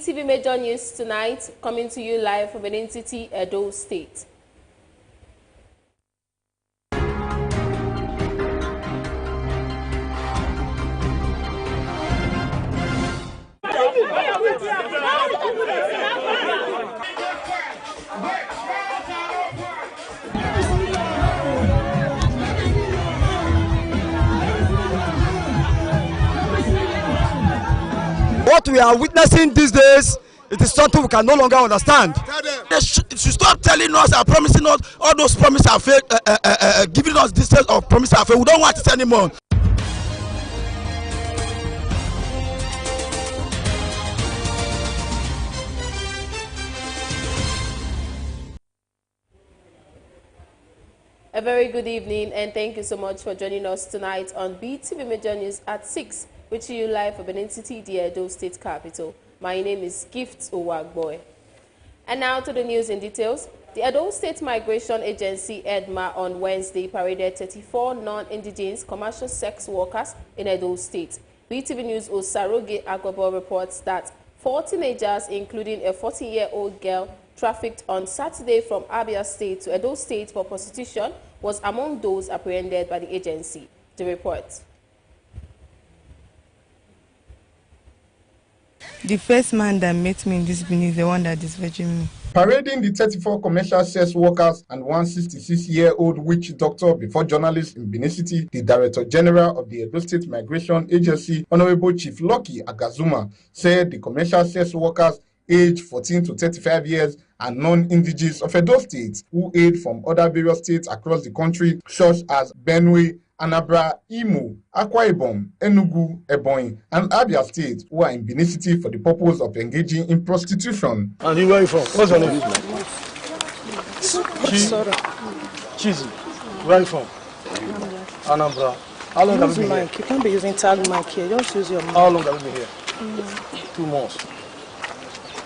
BeeTv Major News tonight, coming to you live from an entity, Edo State. What we are witnessing these days, it is something we can no longer understand. They should stop telling us and promising us all those promises are fake, giving us this sense of promises are fake. We don't want it anymore. A very good evening, and thank you so much for joining us tonight on BeeTv Major News at 6, reaching you live from Benin City, the Edo State capital. My name is Gift Owagboy. And now to the news in details. The Edo State Migration Agency, EDMA, on Wednesday paraded 34 non-indigenous commercial sex workers in Edo State. BeeTv News Osaroge Agobo reports that 4 teenagers, including a 14-year-old girl, trafficked on Saturday from Abia State to Edo State for prostitution, was among those apprehended by the agency. The report. The first man that met me in this building is the one that dispatched me. Parading the 34 commercial sex workers and one 66-year-old witch doctor before journalists in Benin City, the Director General of the Edo State Migration Agency, Honorable Chief Lucky Agazuma, said the commercial sex workers aged 14 to 35 years and non-indigenous of Edo State who aid from other various states across the country, such as Benue, Anambra, Imo, Akwa Ibom, Enugu, Ebonyi, and Abia State, who are in Benin City for the purpose of engaging in prostitution. And you where are you from? What's your name? Cheesy. Where are you from? Anambra. How long have you been here? You can't be using tag mic here. Just use your mic. How long have you been here? 2 months.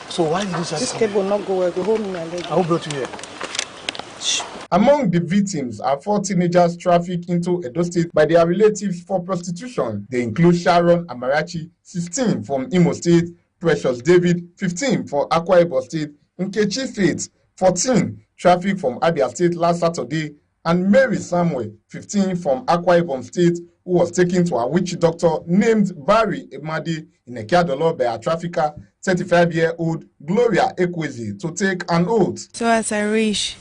So why did this cable not go well? Go home and let Who brought you here? Among the victims are 4 teenagers trafficked into Edo State by their relatives for prostitution. They include Sharon Amarachi, 16, from Imo State, Precious David, 15, from Akwa Ibom State, Nkechi Faith, 14, trafficked from Abia State last Saturday, and Mary Samuel, 15, from Akwa Ibom State, who was taken to a witch doctor named Barry Emadi in Ekiadolo by a trafficker, 35-year-old Gloria Ekwezi, to take an oath. So as I reach,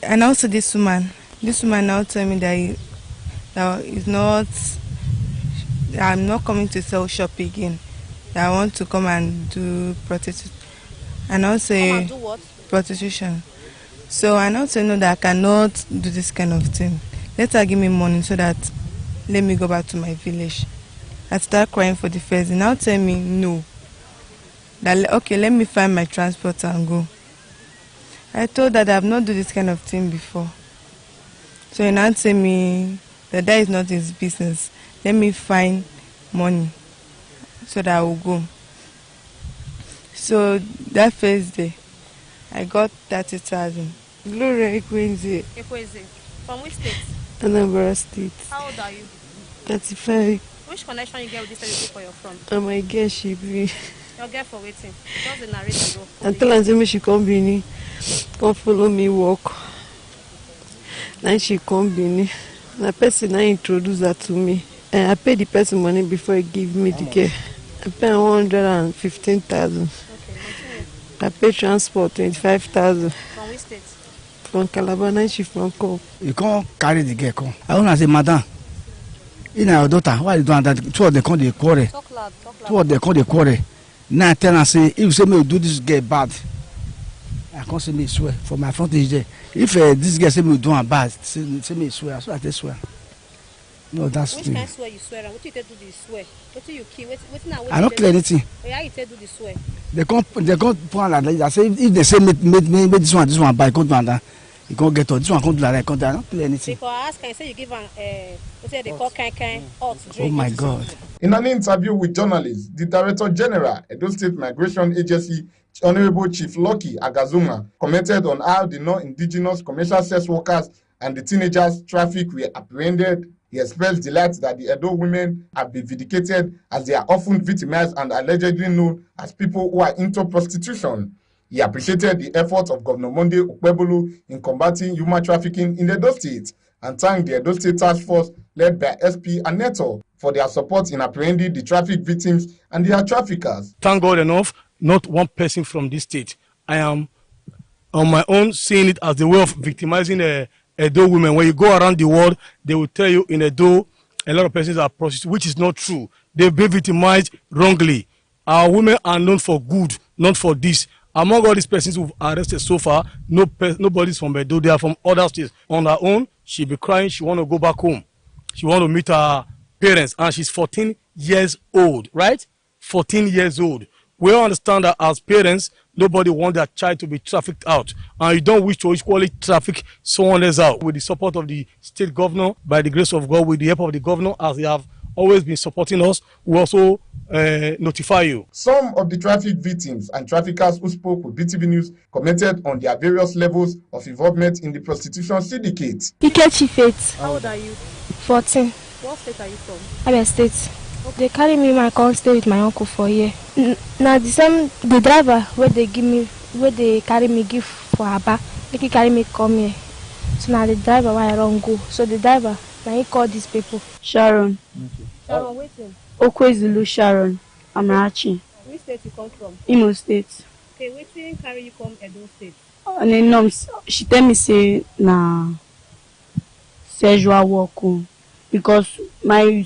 and also this woman now told me that it's not, I'm not coming to sell shop again. That I want to come and do prostitution. And also Come and do what? Prostitution. So I also know that I cannot do this kind of thing. Let her give me money so that let me go back to my village. I start crying for the first. Now tell me no. That okay, let me find my transport and go. I told that I have not done this kind of thing before. So he now tell me that is not his business. Let me find money so that I will go. So that first day, I got 30,000. Gloria Ekwezi. Ekwezi. From which state? Anambra State. How old are you? 35. Which connection you get with this people you're from? And my girl, she be. Your girl for waiting. Just the narrator. And tell her she come Bini, come follow me walk. Then she come Bini. The person I introduce her to me. And I pay the person money before he give me the girl. I pay 115,000. Okay, I pay transport 25,000. from which state? From Calabar, and she from Co. You can't carry the girl. Come. I want to say, Madam, in our daughter, why you doing that? 2 of them come the quarrel. Talk loud, talk loud. 2 of them come the quarrel. Now I tell her, say, if you say me you do this girl bad, I can't say me swear for my front is there. If this girl say me you do her bad, say me swear, so I just swear. No, that's which thing. kind swear you swear and what you do the swear? What do you kill? What now? I don't clear anything. How you do the swear? They can't put like that. I say if they say make this one buy, can't do that. You can't get all this one, can't do that. I don't clear anything. Because I ask, I say you give an what they call kind hot drink. Oh my God. In an interview with journalists, the Director General, Edo State Migration Agency, Honorable Chief Lucky Agazuma, commented on how the non-indigenous commercial sex workers and the teenagers traffic were apprehended He expressed delight that the Edo women have been vindicated, as they are often victimized and allegedly known as people who are into prostitution. He appreciated the efforts of Governor Monday Okpebholo in combating human trafficking in Edo State and thanked the Edo State Task Force led by SP Aneto for their support in apprehending the traffic victims and their traffickers. Thank God enough, not one person from this state. I am on my own seeing it as the way of victimizing Edo women. When you go around the world, they will tell you in Edo, a lot of persons are prostitutes, which is not true. They've been victimized wrongly. Our women are known for good, not for this. Among all these persons who've arrested so far, nobody's from Edo. They are from other states. On her own, she'll be crying. She want to go back home. She want to meet her parents, and she's 14 years old, right? 14 years old. We all understand that as parents, nobody wants their child to be trafficked out, and you don't wish to equally traffic someone else out. With the support of the state governor, by the grace of God, with the help of the governor, as they have always been supporting us, we also notify you. Some of the traffic victims and traffickers who spoke with BeeTv News commented on their various levels of involvement in the prostitution syndicate. Ikechi Faith. How old are you? 14. What state are you from? Abia State. They carry me my come stay with my uncle for a year. Now the driver where they give me, where they carry me give for Aba, they carry me come here. So now the driver why I don't go. So the driver now he call these people. Sharon. Sharon, waiting. Okwezulu Sharon. Amarachi. Which state you come from? Imo State. Okay, waiting carry you come Edo State. And then she tell me say na sexual work because my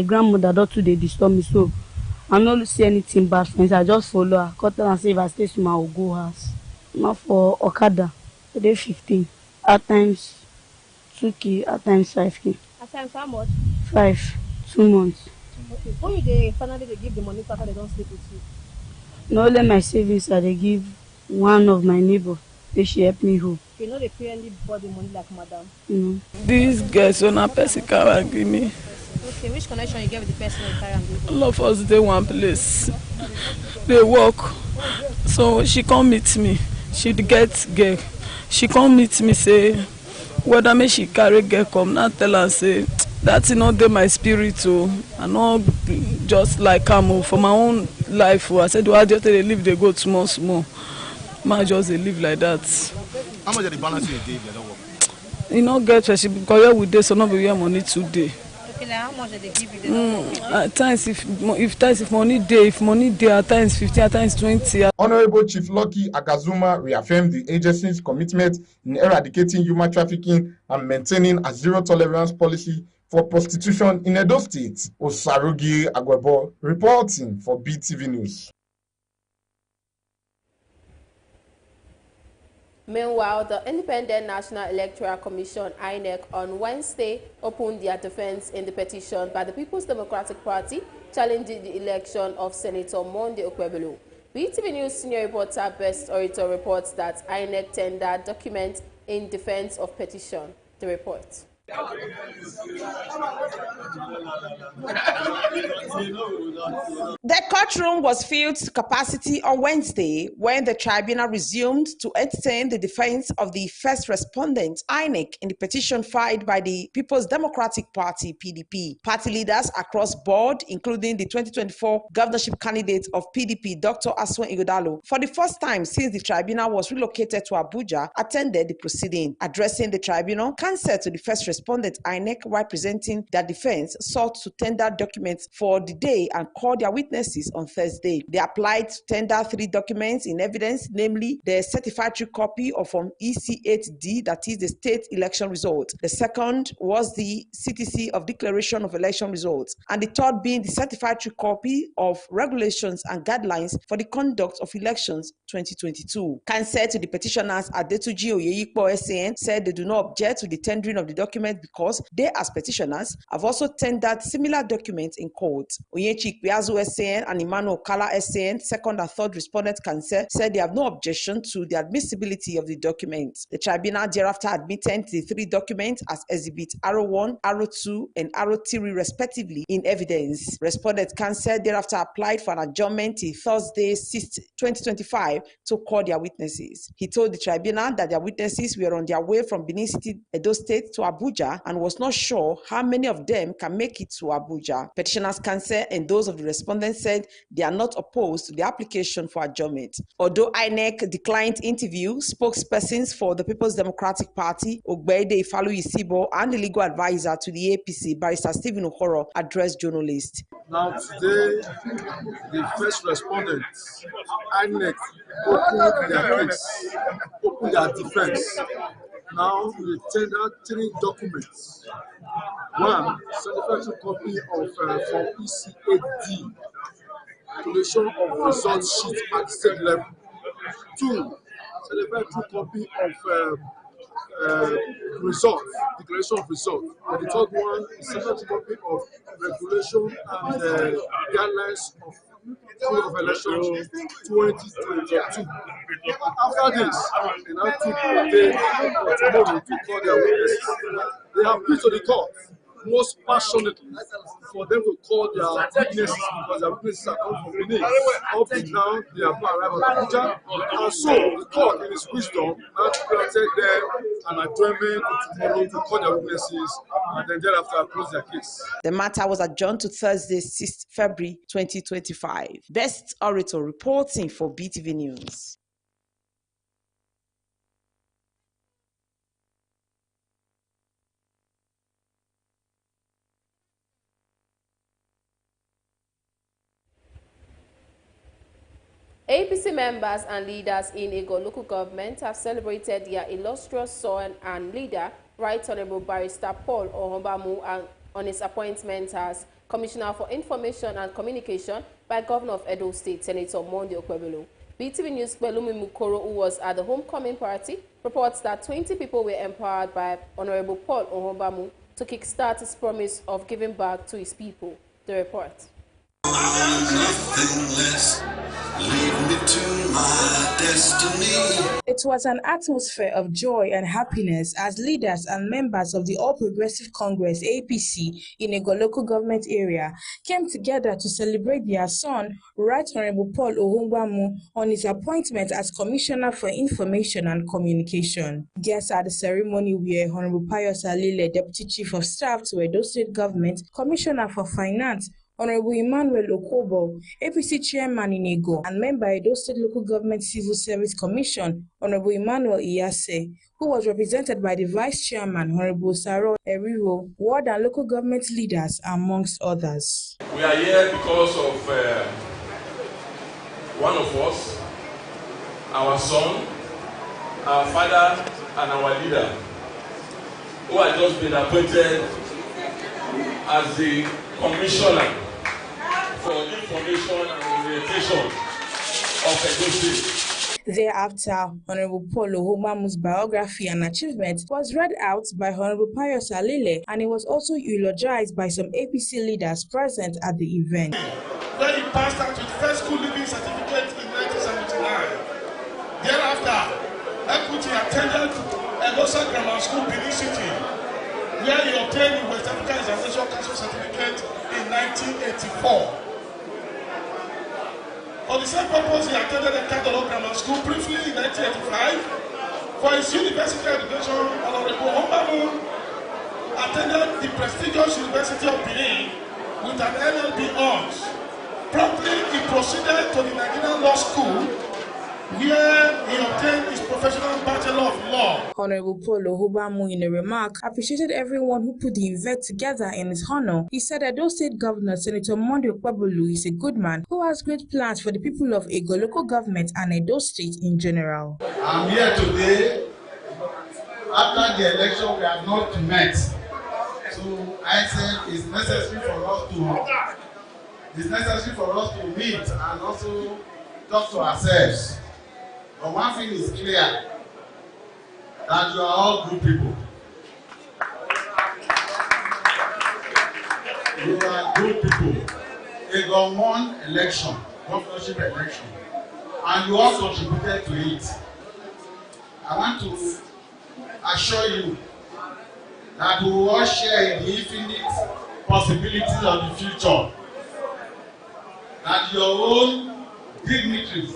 grandmother don't too dey disturb me, so I no see anything bad for it. I just follow her. Cut her and say if I stay with my I will go house. Not for Okada. Today 15. At times 2K, at times 5K. At times how much? 5. 2 months. Okay. When they finally they give the money after they don't sleep with you. No let my savings I dey give one of my neighbor. They she help me home. You know they pay anybody money like madam. This girl so na person can give me. Okay, which connection you get with the person you carry and give? All of us dey one place. They work. So she come meet me. She get girl. She come meet me say whether me she carry girl come now tell her say that's not dey my spirit I not just like am for my own life I said do I just dey live dey go small. Man just dey live like that. How much are the balance you dey if you don't work? You know get person because here we dey so no be where money today. Okay, like how much they give you? At times if money dey at times 15 at times 20. Honorable Chief Lucky Agazuma reaffirmed the agency's commitment in eradicating human trafficking and maintaining a zero tolerance policy for prostitution in Edo State. Osarugi Agwebo reporting for BeeTv News. Meanwhile, the Independent National Electoral Commission, INEC, on Wednesday opened their defense in the petition by the People's Democratic Party challenging the election of Senator Monday Okpebholo. BeeTv News senior reporter Best Orator reports that INEC tendered documents in defense of petition. The report. The courtroom was filled to capacity on Wednesday when the tribunal resumed to entertain the defense of the first respondent, INEC, in the petition filed by the People's Democratic Party, PDP. Party leaders across board, including the 2024 governorship candidate of PDP, Dr. Aswen Ighodalo, for the first time since the tribunal was relocated to Abuja, attended the proceeding. Addressing the tribunal, counsel to the first respondent, INEC, while presenting their defense, sought to tender documents for the day and call their witnesses on Thursday. They applied to tender 3 documents in evidence, namely the certificatory copy of Form EC8D, that is the state election result. The second was the CTC of declaration of election results, and the third being the certificatory copy of regulations and guidelines for the conduct of elections 2022. Counsel to the petitioners Adetuji Oyeyipo SAN said they do not object to the tendering of the document because they, as petitioners, have also tendered similar documents in court. Onyechi Ikpeazu SAN and Emmanuel Kala SAN, second and third respondent counsel, said they have no objection to the admissibility of the documents. The tribunal thereafter admitted the 3 documents as Exhibit R1, R2, and R3 respectively in evidence. Respondent counsel thereafter applied for an adjournment till Thursday, 6th, 2025 to call their witnesses. He told the tribunal that their witnesses were on their way from Benin City, Edo State to Abuja Abuja and was not sure how many of them can make it to Abuja. Petitioners' counsel and those of the respondents said they are not opposed to the application for adjournment. Although INEC declined interview, spokespersons for the People's Democratic Party, Ogbede Ifalu-Isibo, and the legal advisor to the APC, Barrister Stephen Okoro, addressed journalists. Now today, the first respondents, INEC, opened their case, opened their defense. Now we tendered 3 documents. One, certified copy of from ECAD, collation of result sheet at state level. 2, certified copy of result, declaration of result. And the third one is certified copy of regulation and guidelines of Code of Elections 2022. After this, they now took a day tomorrow to call their witnesses. They have been to the court most passionately for them to call their witnesses because their witnesses are come from Benin. Up to now, they have not arrived at Abuja. And so the court, in its wisdom, now granted them an adjournment tomorrow to call their witnesses and then thereafter close their case. The matter was adjourned to Thursday, 6th February 2025. Best Orator reporting for BeeTv News. APC members and leaders in Ego local government have celebrated their illustrious son and leader, Right Honorable Barrister Paul Ohombamu, on his appointment as Commissioner for Information and Communication by Governor of Edo State, Senator Monday Okwebelu. BeeTv News' Belumi Mukoro, who was at the homecoming party, reports that 20 people were empowered by Honorable Paul Ohombamu to kickstart his promise of giving back to his people. The report. Nothing less, lead me to my destiny. It was an atmosphere of joy and happiness as leaders and members of the All Progressive Congress APC in Ego local government area came together to celebrate their son, Right Honorable Paul Ohombamu, on his appointment as Commissioner for Information and Communication. Guests at the ceremony were Honorable Pius Alile, Deputy Chief of Staff to Edo State Government, Commissioner for Finance, Honorable Emmanuel Okobo, APC Chairman in Ego, and member Edo State Local Government Civil Service Commission, Honorable Emmanuel Iyase, who was represented by the Vice Chairman, Honorable Saro Eriwo, ward and local government leaders, amongst others. We are here because of one of us, our son, our father, and our leader, who had just been appointed as the Commissioner for Information and Communication of Edo State. Thereafter, Honorable Paul Ohombamu's biography and achievement was read out by Honorable Pius Alile, and it was also eulogized by some APC leaders present at the event. When he passed out with first school living certificate in 1979. Thereafter, Equity attended Edosa Grammar School, Benin City, where he obtained the West African Examination Council certificate in 1984. For the same purpose, he attended the Catholic Grammar School briefly in 1985. For his university education, Honorable Ohombamu attended the prestigious University of Benin with an LLB honors. Promptly, he proceeded to the Nigerian Law School, where he obtained his professional Bachelor of Law. Honorable Paul Ohombamu, in a remark, appreciated everyone who put the event together in his honor. He said that Edo State Governor Senator Monday Okwebelu is a good man who has great plans for the people of Ego local government and Edo State in general. I'm here today. After the election, we have not met. So I said it's necessary for us to meet and also talk to ourselves. But one thing is clear, that you are all good people. You are good people. They got one election, governorship election, and you all contributed to it. I want to assure you that we will all share in the infinite possibilities of the future. That your own dignitaries,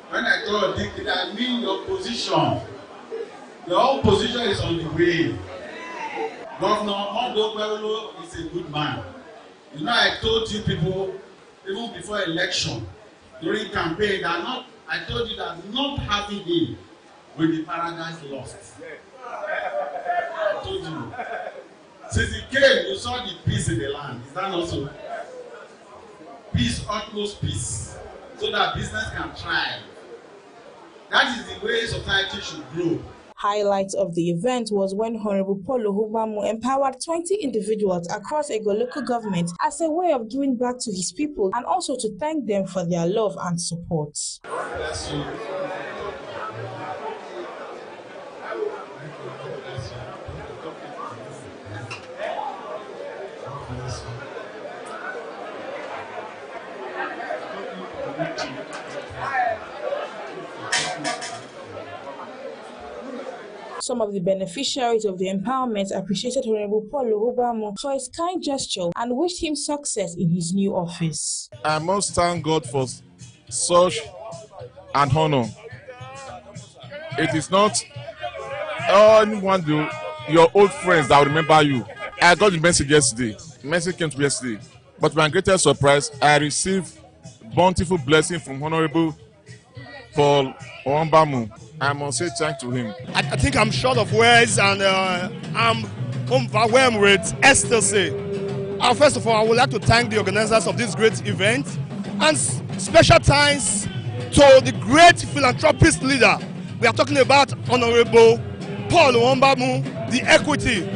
when I call a dignity, I mean your position. Your own position is on the way. Governor Mondo Kwewolo is a good man. You know, I told you people, even before election, during campaign, that I told you that not having him will be paradise lost. I told you. Since he came, you saw the peace in the land. Is that not so? Peace, utmost peace, so that business can thrive. That is the way society should grow. Highlight of the event was when Honorable Paul Ohubamu empowered 20 individuals across Ego local government as a way of giving back to his people and also to thank them for their love and support. Bless you. Some of the beneficiaries of the empowerment appreciated Honorable Paul Ohubamu for his kind gesture and wished him success in his new office. I must thank God for such an honor. It is not anyone, your old friends that will remember you. I got the message yesterday. The message came to me yesterday. But to my greatest surprise, I received bountiful blessing from Honorable Paul Ohubamu. I must say thank to him. I think I'm short of words and I'm overwhelmed with ecstasy. First of all, I would like to thank the organizers of this great event and special thanks to the great philanthropist leader. We are talking about Honorable Paul Ohubamu, the equity.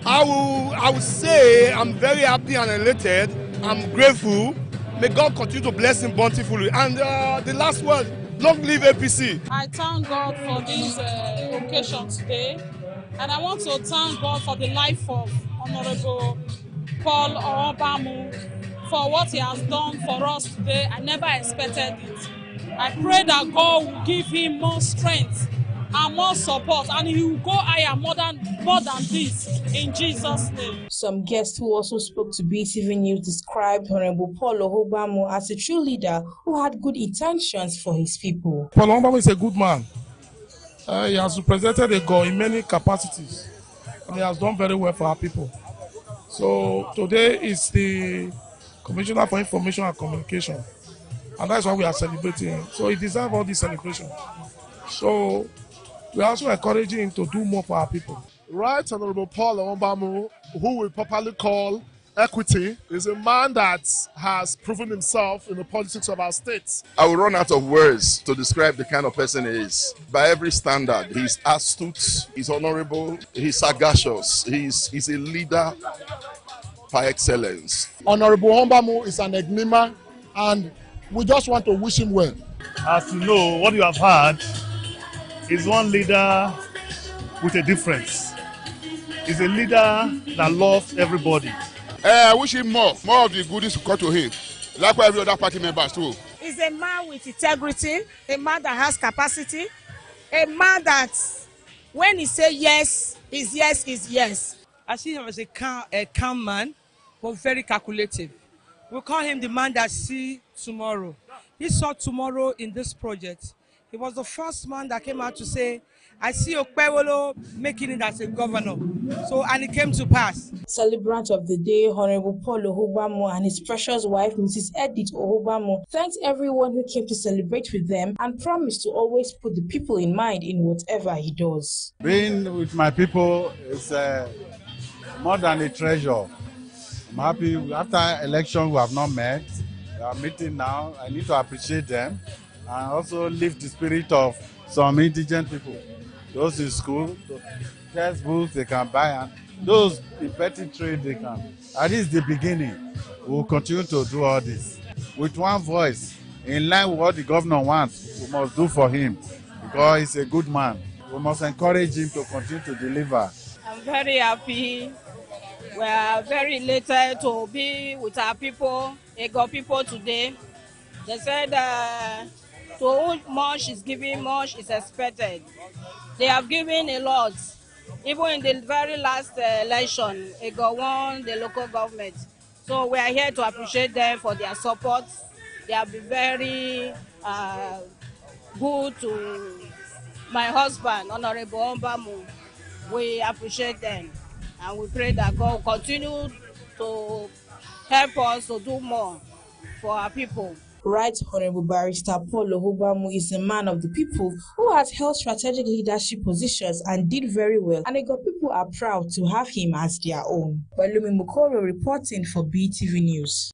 I will say I'm very happy and elated. I'm grateful. May God continue to bless him bountifully. And the last word, long live APC. I thank God for this occasion today, and I want to thank God for the life of Honorable Paul Ohubamu for what he has done for us today. I never expected it. I pray that God will give him more strength and more support, and he will go higher more than this in Jesus' name. Some guests who also spoke to BeeTv News described Honorable Paul Ohubamu as a true leader who had good intentions for his people. Paul Ohubamu is a good man. He has represented Ego in many capacities, and he has done very well for our people. So today is the Commissioner for Information and Communication, and that's why we are celebrating. So he deserves all this celebration. So we are also encouraging him to do more for our people. Right Honorable Paul Ohubamu, who we properly call Equity, is a man that has proven himself in the politics of our state. I will run out of words to describe the kind of person he is. By every standard, he's astute, he's honorable, he's sagacious, he's a leader par excellence. Honorable Ohubamu is an enigma, and we just want to wish him well. As you know, what you have heard is one leader with a difference. He's a leader that loves everybody. I wish him more of the goodies to come to him, like every other party members too. He's a man with integrity, a man that has capacity, a man that when he says yes, his yes is yes. I see him as a calm man, but very calculative. We call him the man that sees tomorrow. He saw tomorrow in this project. He was the first man that came out to say, I see Okpewolo making it as a governor. And it came to pass. Celebrant of the day, Honorable Paul Ohubamu and his precious wife, Mrs. Edith Ohubamu, thanked everyone who came to celebrate with them and promised to always put the people in mind in whatever he does. Being with my people is more than a treasure. I'm happy. After election, we have not met. We are meeting now. I need to appreciate them and also lift the spirit of some indigent people. Those in school, textbooks they can buy, and those in petty trade they can. At least the beginning, we will continue to do all this. With one voice, in line with what the governor wants, we must do for him because he's a good man. We must encourage him to continue to deliver. I'm very happy. We are very elated to be with our people, Ego people today. They said to whom much is given, much is expected. They have given a lot. Even in the very last election, Ego won the local government. So we are here to appreciate them for their support. They have been very good to my husband, Honorable Ohubamu. We appreciate them. And we pray that God will continue to help us to do more for our people. Right Honorable Barrister Paul Ohubamu is a man of the people who has held strategic leadership positions and did very well, and Ego people are proud to have him as their own. Balumi Mukoro reporting for BeeTv News.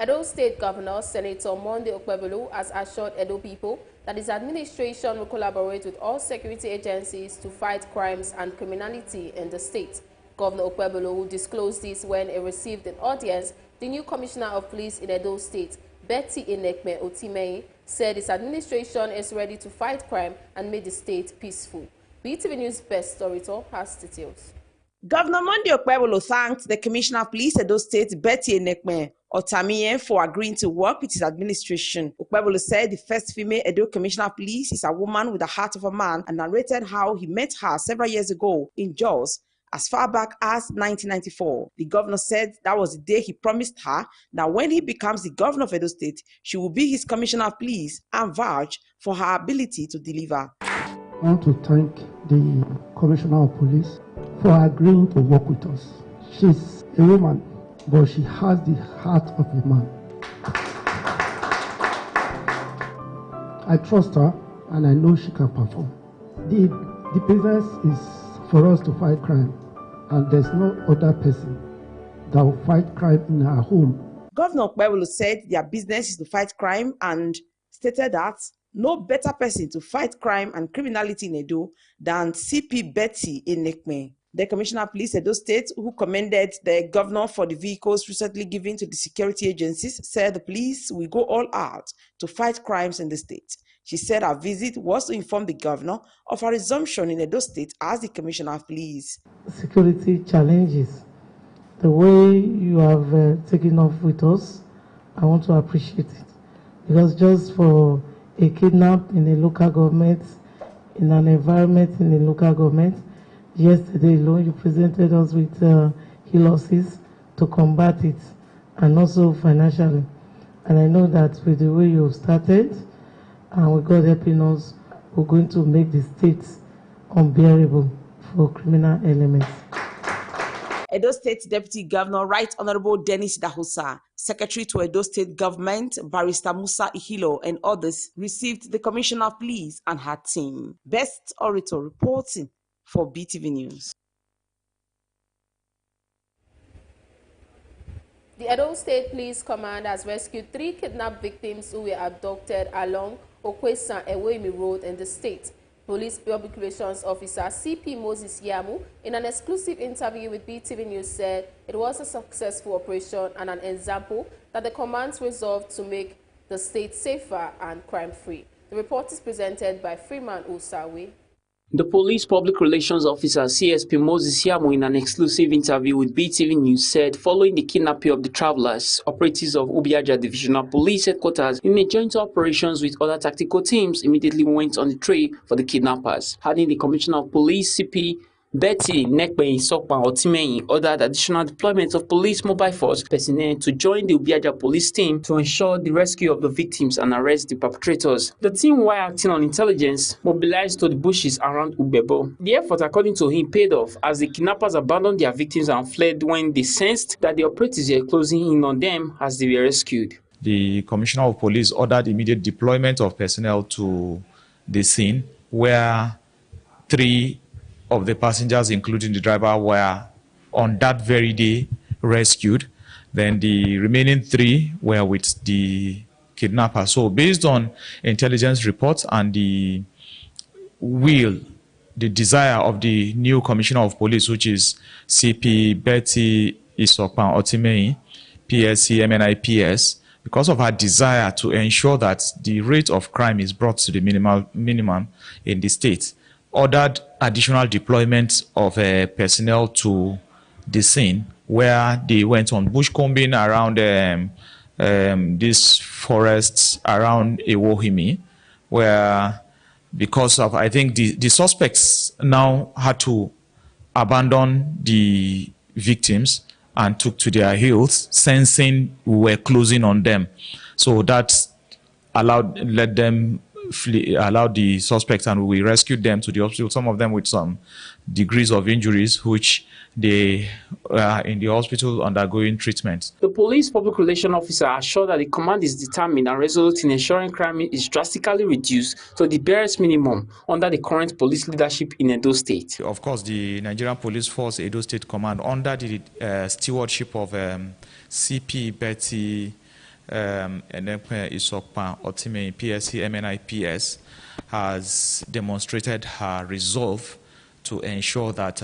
Edo State Governor Senator Monday Okpebholo has assured Edo people that his administration will collaborate with all security agencies to fight crimes and criminality in the state. Governor Okpebholo, who disclosed this when he received an audience, the new Commissioner of Police in Edo State, Betty Enekme Otimei, said his administration is ready to fight crime and make the state peaceful. BeeTv News Best Storyteller has details. Governor Monday Okpebholo thanked the Commissioner of Police Edo State, Betty Enekme Otimei, for agreeing to work with his administration. Okpebholo said the first female Edo Commissioner of Police is a woman with the heart of a man and narrated how he met her several years ago in Jos, as far back as 1994. The governor said that was the day he promised her that when he becomes the governor of Edo State, she will be his Commissioner of Police and vouch for her ability to deliver. I want to thank the Commissioner of Police for agreeing to work with us. She's a woman, but she has the heart of a man. I trust her and I know she can perform. The business is for us to fight crime, and there's no other person that will fight crime in our home. Governor Okpebholo said their business is to fight crime and stated that no better person to fight crime and criminality in Edo than CP Betty Enekme. The Commissioner of Police Edo State, who commended the governor for the vehicles recently given to the security agencies, said the police will go all out to fight crimes in the state. She said her visit was to inform the governor of her resumption in Edo State as the Commissioner of Police. Security challenges, the way you have taken off with us, I want to appreciate it. Because just for a kidnap in a local government, in an environment in a local government, yesterday alone you presented us with resources to combat it, and also financially. And I know that with the way you started, and with God helping us, we're going to make the state unbearable for criminal elements. Edo State Deputy Governor Right Honorable Dennis Dahusa, Secretary to Edo State Government Barrister Musa Ihilo, and others received the Commissioner of Police and her team. Best Orator reporting for BeeTv News. The Edo State Police Command has rescued 3 kidnapped victims who were abducted along Okwesan Ewemi Road in the state. Police Public Relations Officer CP Moses Yamu, in an exclusive interview with BeeTv News, said it was a successful operation and an example that the command's resolved to make the state safer and crime-free. The report is presented by Freeman Osawe. The Police Public Relations Officer CSP Moses Yamu, in an exclusive interview with BeeTv News, said following the kidnapping of the travelers, operatives of Ubiaja Divisional Police Headquarters in a joint operations with other tactical teams immediately went on the trail for the kidnappers. Adding, the Commissioner of Police CP Betty Enekme Otimei ordered additional deployment of police mobile force personnel to join the Ubiaja police team to ensure the rescue of the victims and arrest the perpetrators. The team, while acting on intelligence, mobilized to the bushes around Ubebo. The effort, according to him, paid off as the kidnappers abandoned their victims and fled when they sensed that the operatives were closing in on them as they were rescued. The Commissioner of Police ordered immediate deployment of personnel to the scene, where 3 of the passengers, including the driver, were on that very day rescued. Then the remaining 3 were with the kidnapper. So based on intelligence reports and the desire of the new Commissioner of Police, which is CP Betty Otimei, PSC MNIPS, because of her desire to ensure that the rate of crime is brought to the minimum in the state, ordered additional deployment of personnel to the scene, where they went on bush combing around these forests around Ewohimi, where, because of, I think, the suspects now had to abandon the victims and took to their heels, sensing we were closing on them. So that let them allowed the suspects, and we rescued them to the hospital, some of them with some degrees of injuries, which they are in the hospital undergoing treatment. The police public relations officer assured that the command is determined and resolute in ensuring crime is drastically reduced to the barest minimum under the current police leadership in Edo State. Of course, the Nigerian Police Force Edo State Command, under the stewardship of CP BeeTv Isokpan Otime PSC MNIPS, has demonstrated her resolve to ensure that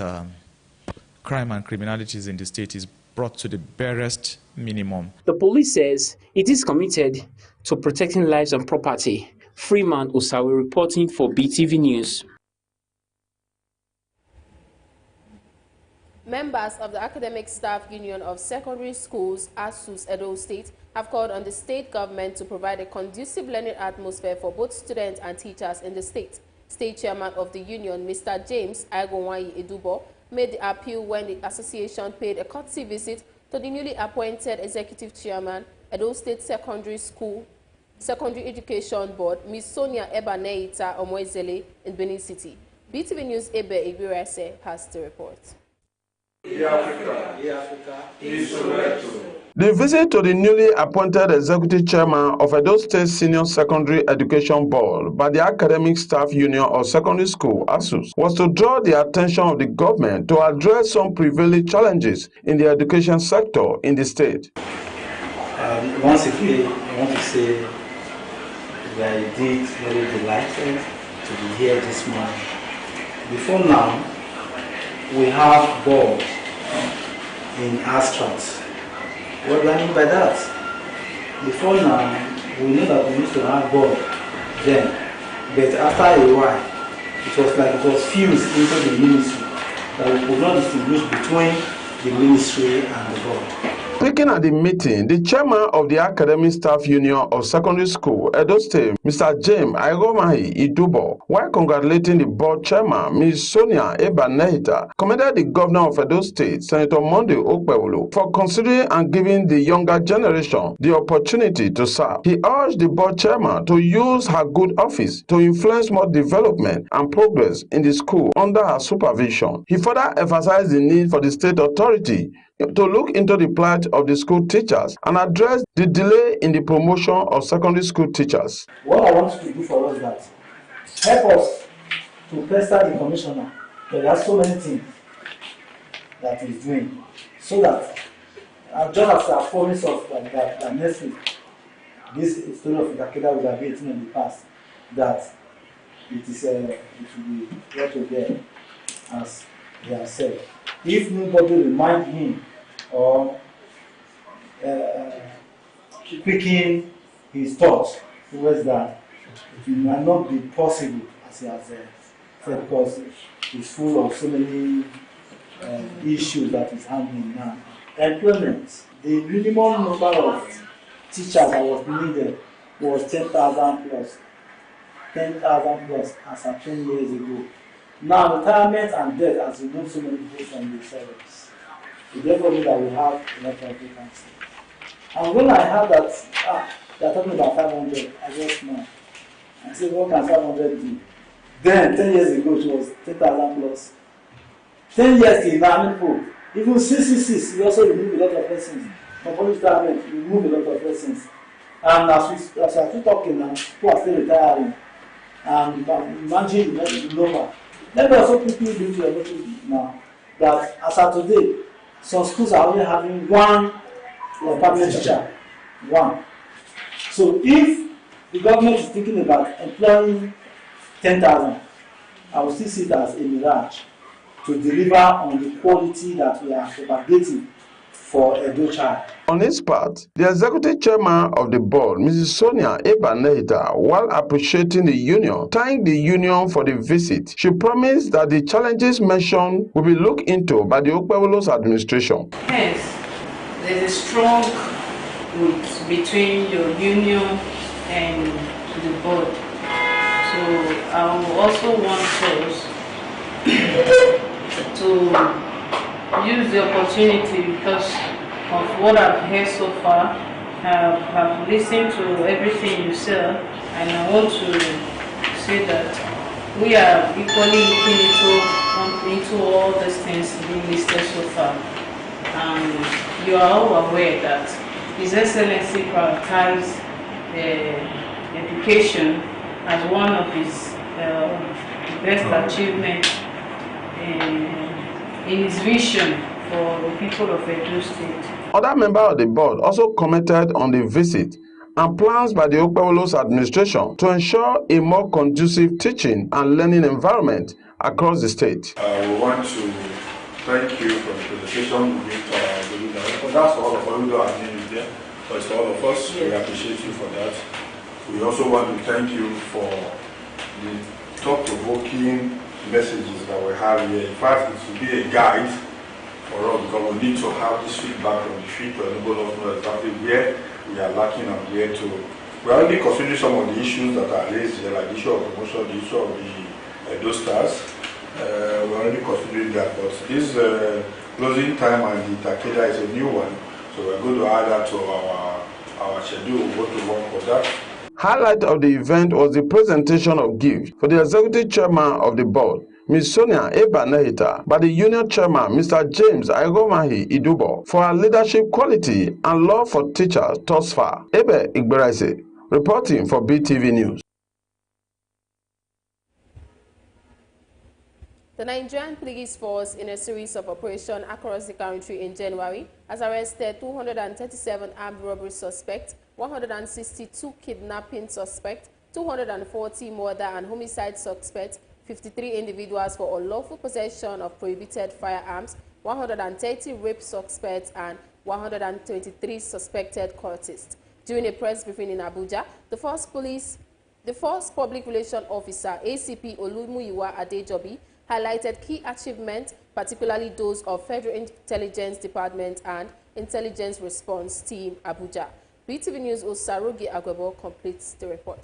crime and criminality in the state is brought to the barest minimum. The police says it is committed to protecting lives and property. Freeman Osawe reporting for BeeTv News. Members of the Academic Staff Union of Secondary Schools, ASUS, Edo State, have called on the state government to provide a conducive learning atmosphere for both students and teachers in the state. State chairman of the union, Mr. James Aigonwayi Edubo, made the appeal when the association paid a courtesy visit to the newly appointed executive chairman, Edo State Secondary Education Board, Ms. Sonia Ebaneita Omoizele in Benin City. BeeTv News Ebe Igwirase has the report. The visit to the newly appointed executive chairman of Edo State Senior Secondary Education Board by the Academic Staff Union of Secondary School, ASUS, was to draw the attention of the government to address some prevailing challenges in the education sector in the state. Once again, I want to say we are indeed very delighted to be here this morning. Before now, we have board in abstract. What do I mean by that? Before now, we know that we used to have board then, but after a while, it was like it was fused into the ministry, that we could not distinguish between the ministry and the board. Speaking at the meeting, the chairman of the Academic Staff Union of Secondary School, Edo State, Mr. James Aigonwayi Edubo, while congratulating the board chairman, Ms. Sonia Ebaneita, commended the governor of Edo State, Senator Monday Okpebholo, for considering and giving the younger generation the opportunity to serve. He urged the board chairman to use her good office to influence more development and progress in the school under her supervision. He further emphasized the need for the state authority to look into the plight of the school teachers and address the delay in the promotion of secondary school teachers. What I want to do for us is that help us to pester the commissioner. There are so many things that he's doing, so that just as I promised us that next week, this story of Ikakeda would have been in the past, that it will be brought to bear, as they have said. If nobody remind him or quicken his thoughts towards that, it might not be possible, as he has said, because it's full of so many issues that is handling now. Employment, the minimum number of teachers that was needed was 10,000 plus. 10,000 plus as of 10 years ago. Now, retirement and death has removed so many people from the service. So therefore, that we have a lot of vacancies. And when I heard that they're talking about 500, I just know. I said, what can 500 do? Then, 10 years ago, it was 10,000 plus. 10 years till now, people, even 666, we also remove a lot of persons. From police department, we remove a lot of persons. And as I keep talking now, people are still retiring. And imagine the number. Let me also quickly bring to your notice now that as of today, some schools are only having one permanent teacher. One. So if the government is thinking about employing 10,000, I will still see it as a mirage to deliver on the quality that we are propagating for Edo child. On his part, the executive chairman of the board, Mrs. Sonia Ebaneita, while appreciating the union, thanked the union for the visit. She promised that the challenges mentioned will be looked into by the Okpebholo's administration. Hence, there is a strong root between your union and the board. So I will also want us to use the opportunity, because of what I've heard so far. I've listened to everything you said, and I want to say that we are equally looking into all these things being listed so far. You are all aware that His Excellency prioritized education as one of his best achievements in his vision for the people of Edo State. Other members of the board also commented on the visit and plans by the Okpebholo's administration to ensure a more conducive teaching and learning environment across the state. We want to thank you for the presentation we gave to our leader. That's all of us who our name is there, but it's all of us. Yes. We appreciate you for that. We also want to thank you for the thought-provoking messages that we have here. In fact, it should be a guide for us because we need to have this feedback from the street to enable us know exactly where we are lacking and where to. We are already considering some of the issues that are raised here, like the issue of promotion, the issue of the Edo Stars. We're already considering that, but this closing time and the Takeda is a new one, so we're going to add that to our schedule. We'll go to work for that. Highlight of the event was the presentation of gifts for the executive chairman of the board, Ms. Sonia Ebanehita, by the union chairman, Mr. James Aigomahi Idubo, for her leadership quality and love for teachers thus far. Ebe Igbereise, reporting for BeeTv News. The Nigerian Police Force, in a series of operations across the country in January, has arrested 237 armed robbery suspects, 162 kidnapping suspects, 240 murder and homicide suspects, 53 individuals for unlawful possession of prohibited firearms, 130 rape suspects, and 123 suspected cultists. During a press briefing in Abuja, the Force Public Relations Officer, ACP Olumuyiwa Adejobi, highlighted key achievements, particularly those of Federal Intelligence Department and Intelligence Response Team, Abuja. BeeTv News' Osarogi Agwebo completes the report.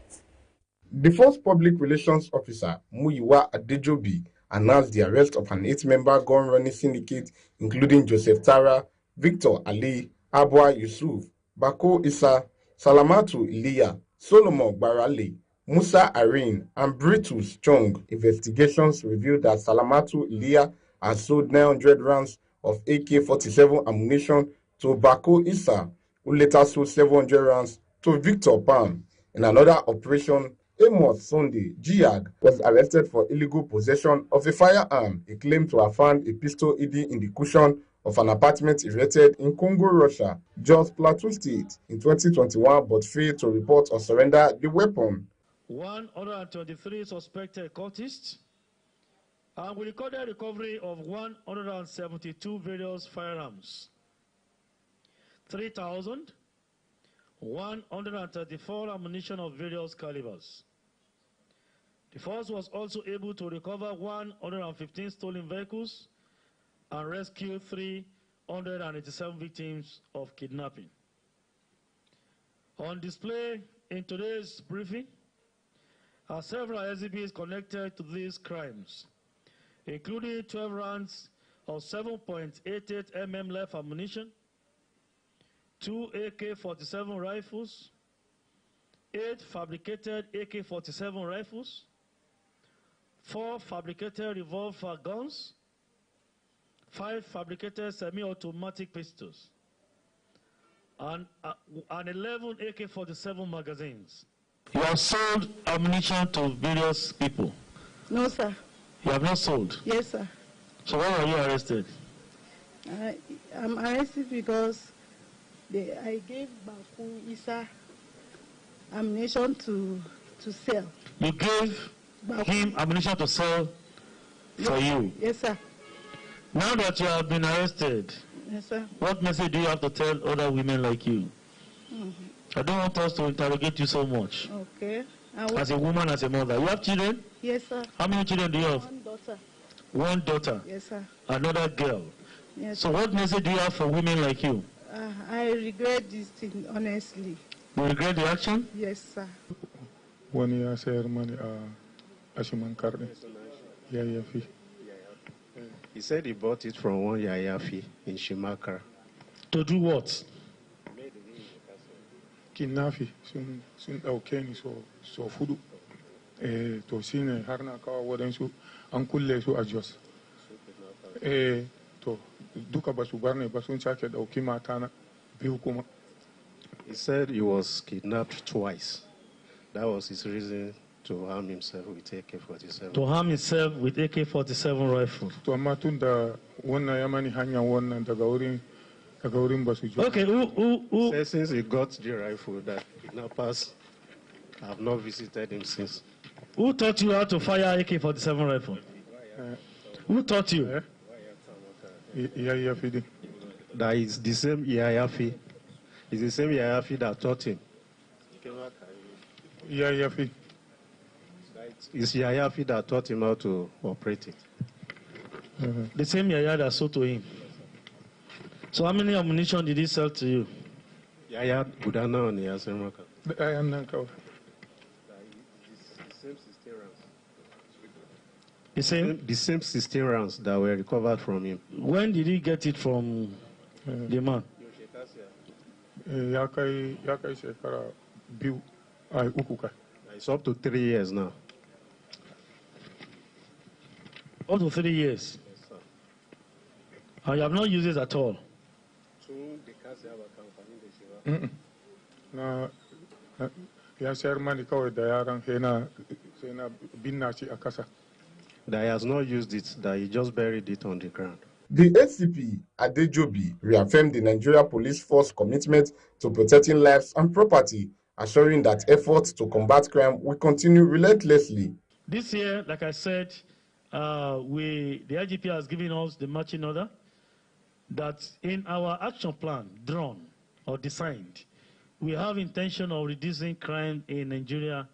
The first public relations officer, Muyiwa Adejobi, announced the arrest of an 8-member gun-running syndicate, including Joseph Tara, Victor Ali, Abwa Yusuf, Bako Issa, Salamatu Iliya, Solomon Barale, Musa Arin, and Britus Chong. Investigations revealed that Salamatu Iliya has sold 900 rounds of AK-47 ammunition to Bako Issa, who later sold 700 rounds to Victor Pam. In another operation, Amos Sunday Jihad was arrested for illegal possession of a firearm. He claimed to have found a pistol hidden in the cushion of an apartment erected in Congo, Russia, Jos Plateau State, in 2021, but failed to report or surrender the weapon. 123 suspected cultists, and we recorded recovery of 172 various firearms, 3,134 ammunition of various calibers. The force was also able to recover 115 stolen vehicles and rescue 387 victims of kidnapping. On display in today's briefing are several exhibits connected to these crimes, including 12 rounds of 7.88 mm live ammunition, 2 AK-47 rifles, 8 fabricated AK-47 rifles, 4 fabricated revolver guns, 5 fabricated semi-automatic pistols, and 11 AK-47 magazines. You have sold ammunition to various people? No, sir. You have not sold? Yes, sir. So why were you arrested? I'm arrested because I gave Baku Issa ammunition to sell. You gave him ammunition to sell for you? Yes, sir. Now that you have been arrested, yes, sir, what message do you have to tell other women like you? I don't want us to interrogate you so much. Okay. As a woman, as a mother. You have children? Yes, sir. How many children do you have? One daughter. One daughter? Yes, sir. Another girl? Yes. So what message do you have for women like you? I regret this thing, honestly. You regret the action? Yes, sir. One year, sir, money, Ashiman Karne. Yayafi. He said he bought it from one Yayafi in Shimakar. To do what? Kinafi, soon okay, so food. to shine har na kawo waɗansu an kulle su a Jos. To duka ba su bar ne ba sun sake ɗauki mata na biyu kuma. He said he was kidnapped twice. That was his reason to harm himself with AK-47. To harm himself with AK-47 rifle. To amma tun da wannan ya mani hanyar wannan daga wurin ba su ji. Okay, who? Said since he got the rifle, that kidnappers have not visited him since. Who taught you how to fire AK-47 rifle? Who taught you? That is the same Yayafi. It's the same Yayafi that taught him. Yayafi. It's Yayafi that taught him how to operate it. The same Yaya that sold to him. So how many ammunition did he sell to you? Yaya Budana on Yasemaka. The same 16 rounds that were recovered from him. When did he get it from the man? It's up to 3 years now. Up to 3 years? Yes, sir. And you have not used it at all? That he has not used it, that he just buried it on the ground. The ACP, Adejobi, reaffirmed the Nigeria Police Force commitment to protecting lives and property, assuring that efforts to combat crime will continue relentlessly. This year, like I said, the IGP has given us the marching order that in our action plan, drawn or designed, we have intention of reducing crime in Nigeria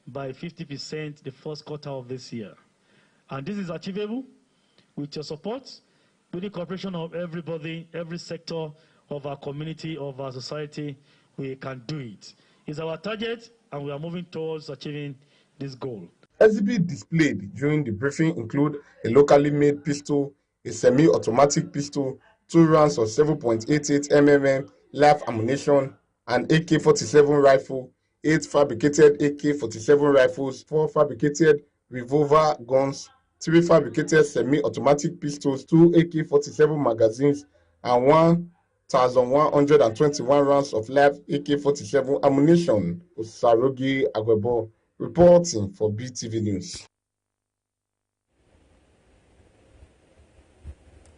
by 50% the first quarter of this year. And this is achievable with your support, with the cooperation of everybody, every sector of our community, of our society. We can do it. It's our target, and we are moving towards achieving this goal. Exhibits displayed during the briefing include a locally made pistol, a semi-automatic pistol, 2 rounds of 7.88 mm live ammunition, an AK-47 rifle, 8 fabricated AK-47 rifles, 4 fabricated revolver guns, 3 fabricated semi-automatic pistols, 2 AK-47 magazines, and 1,121 rounds of live AK-47 ammunition. Osarogi Agwebo reporting for BeeTv News.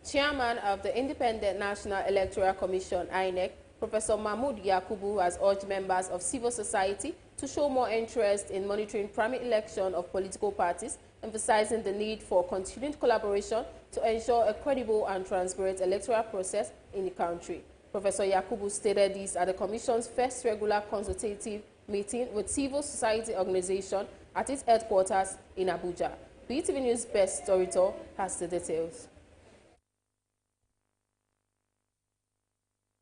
Chairman of the Independent National Electoral Commission, INEC, Professor Mahmoud Yakubu, has urged members of civil society to show more interest in monitoring primary election of political parties, emphasizing the need for continued collaboration to ensure a credible and transparent electoral process in the country. Professor Yakubu stated this at the Commission's first regular consultative meeting with civil society organization at its headquarters in Abuja. BeeTv News Best Storyteller has the details.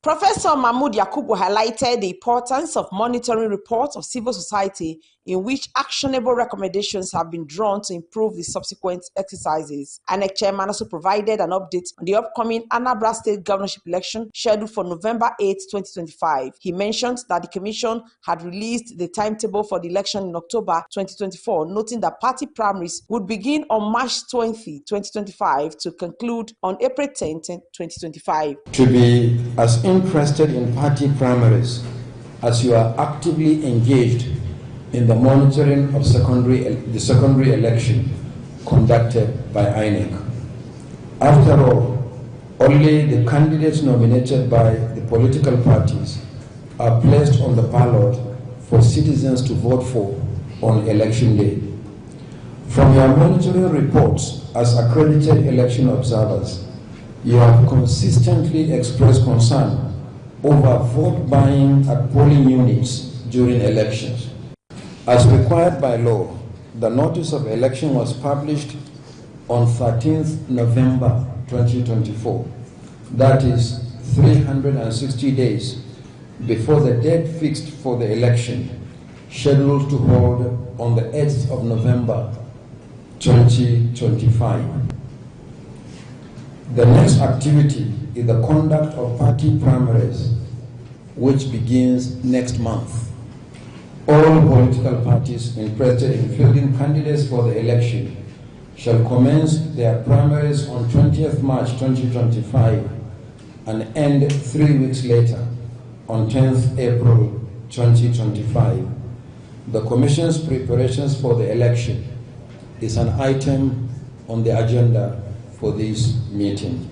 Professor Mahmoud Yakubu highlighted the importance of monitoring reports of civil society in which actionable recommendations have been drawn to improve the subsequent exercises. INEC chairman also provided an update on the upcoming Anambra State governorship election scheduled for November 8, 2025. He mentioned that the commission had released the timetable for the election in October 2024, noting that party primaries would begin on March 20, 2025 to conclude on April 10, 2025. To be as interested in party primaries as you are actively engaged in the monitoring of the secondary election conducted by INEC. After all, only the candidates nominated by the political parties are placed on the ballot for citizens to vote for on election day. From your monitoring reports as accredited election observers, you have consistently expressed concern over vote buying at polling units during elections. As required by law, the notice of election was published on 13th November 2024. That is 360 days before the date fixed for the election, scheduled to hold on the 8th of November 2025. The next activity is the conduct of party primaries, which begins next month. All political parties interested in fielding candidates for the election shall commence their primaries on 20th March 2025 and end 3 weeks later on 10th April 2025. The Commission's preparations for the election is an item on the agenda for this meeting.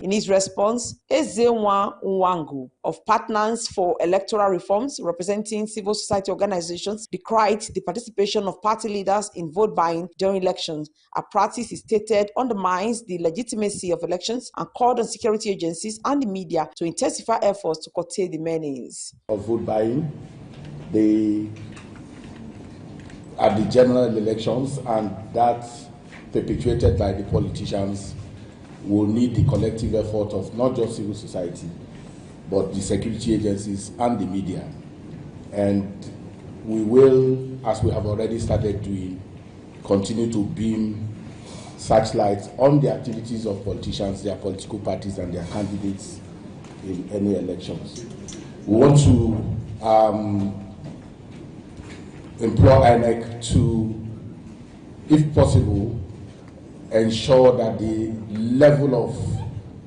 In his response, Ezenwa Nwangu of Partners for Electoral Reforms, representing civil society organizations, decried the participation of party leaders in vote buying during elections. A practice he stated undermines the legitimacy of elections and called on security agencies and the media to intensify efforts to curtail the menace. Of vote buying, at the general elections, and that's perpetuated by the politicians, will need the collective effort of not just civil society, but the security agencies and the media. And we will, as we have already started doing, continue to beam searchlights on the activities of politicians, their political parties, and their candidates in any elections. We want to implore INEC to, if possible, ensure that the level of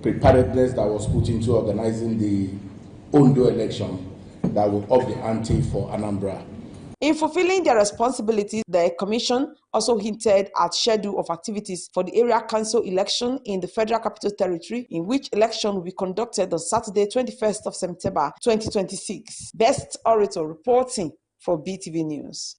preparedness that was put into organizing the Ondo election, that will up the ante for Anambra. In fulfilling their responsibilities, the Commission also hinted at schedule of activities for the area council election in the Federal Capital Territory, in which election will be conducted on Saturday, 21st of September, 2026. Best Orator reporting for BeeTv News.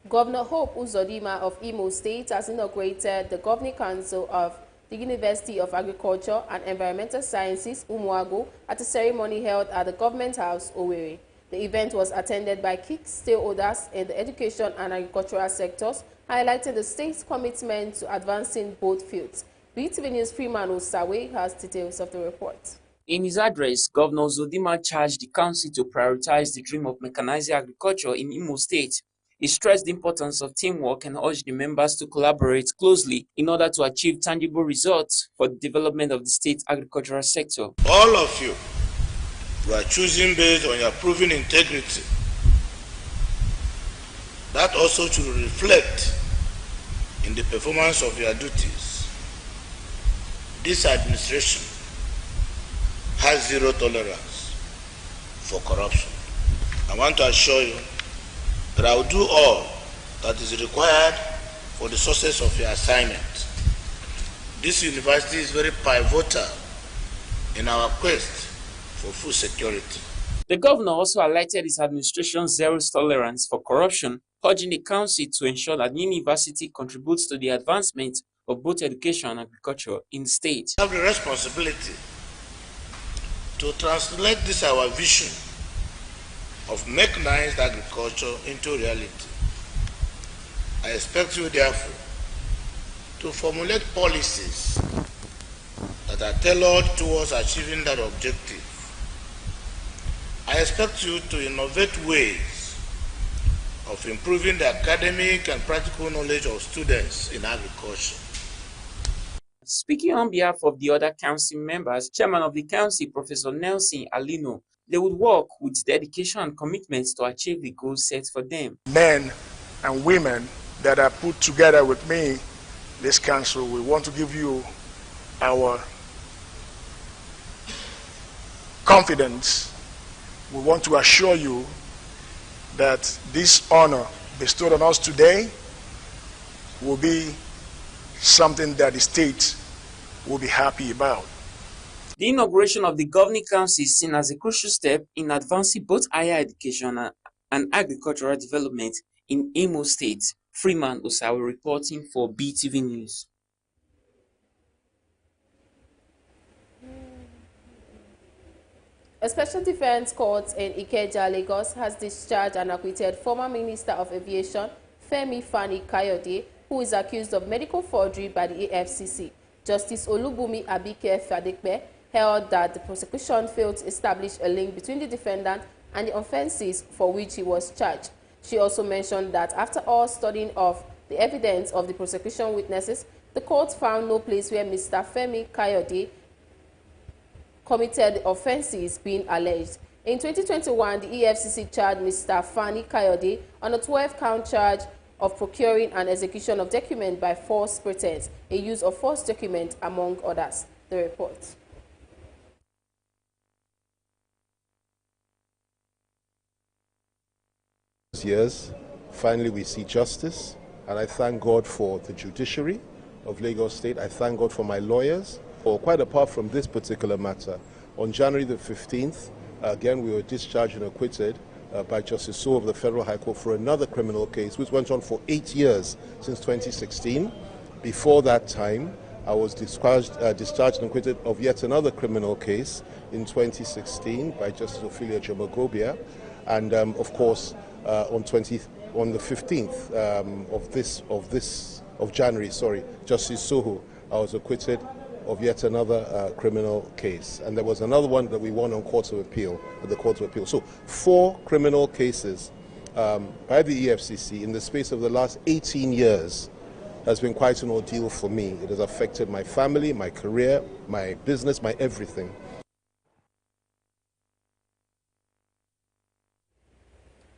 Governor Hope Uzodinma of Imo State has inaugurated the Governing Council of the University of Agriculture and Environmental Sciences, Umuago, at a ceremony held at the Government House, Owerri. The event was attended by key stakeholders in the education and agricultural sectors, highlighting the state's commitment to advancing both fields. BeeTv News Freeman Osawe has details of the report. In his address, Governor Uzodinma charged the council to prioritize the dream of mechanizing agriculture in Imo State. He stressed the importance of teamwork and urged the members to collaborate closely in order to achieve tangible results for the development of the state's agricultural sector. All of you are choosing based on your proven integrity. That also should reflect in the performance of your duties. This administration has zero tolerance for corruption. I want to assure you that I will do all that is required for the success of your assignment. This university is very pivotal in our quest for food security. The governor also highlighted his administration's zero tolerance for corruption, urging the council to ensure that the university contributes to the advancement of both education and agriculture in the state. We have the responsibility to translate this our vision of mechanized agriculture into reality. I expect you, therefore, to formulate policies that are tailored towards achieving that objective. I expect you to innovate ways of improving the academic and practical knowledge of students in agriculture. Speaking on behalf of the other council members, Chairman of the council, Professor Nelson Alino, they would work with dedication and commitment to achieve the goals set for them. Men and women that are put together with me, this council, we want to give you our confidence. We want to assure you that this honor bestowed on us today will be something that the state will be happy about. The inauguration of the Governing Council is seen as a crucial step in advancing both higher education and agricultural development in Imo State. Freeman Osawe reporting for BeeTv News. A special defense court in Ikeja, Lagos, has discharged and acquitted former Minister of Aviation Femi Fani-Kayode, who is accused of medical forgery by the AFCC. Justice Olubumi Abike Fadekpe held that the prosecution failed to establish a link between the defendant and the offenses for which he was charged. She also mentioned that after all studying of the evidence of the prosecution witnesses, the court found no place where Mr. Femi Kayode committed the offences being alleged. In 2021, the EFCC charged Mr. Fani Kayode on a 12-count charge of procuring and execution of document by false pretense, a use of false document, among others. The report. Years, finally we see justice, and I thank God for the judiciary of Lagos State. I thank God for my lawyers. Quite apart from this particular matter, on January the 15th, again we were discharged and acquitted by Justice So of the Federal High Court for another criminal case, which went on for 8 years since 2016. Before that time, I was discharged and acquitted of yet another criminal case in 2016 by Justice Ophelia Jomagobia, and of course on the 15th of January, Justice Soho, I was acquitted of yet another criminal case, and there was another one that we won on the Court of Appeal. So 4 criminal cases by the EFCC in the space of the last 18 years has been quite an ordeal for me. It has affected my family, my career, my business, my everything.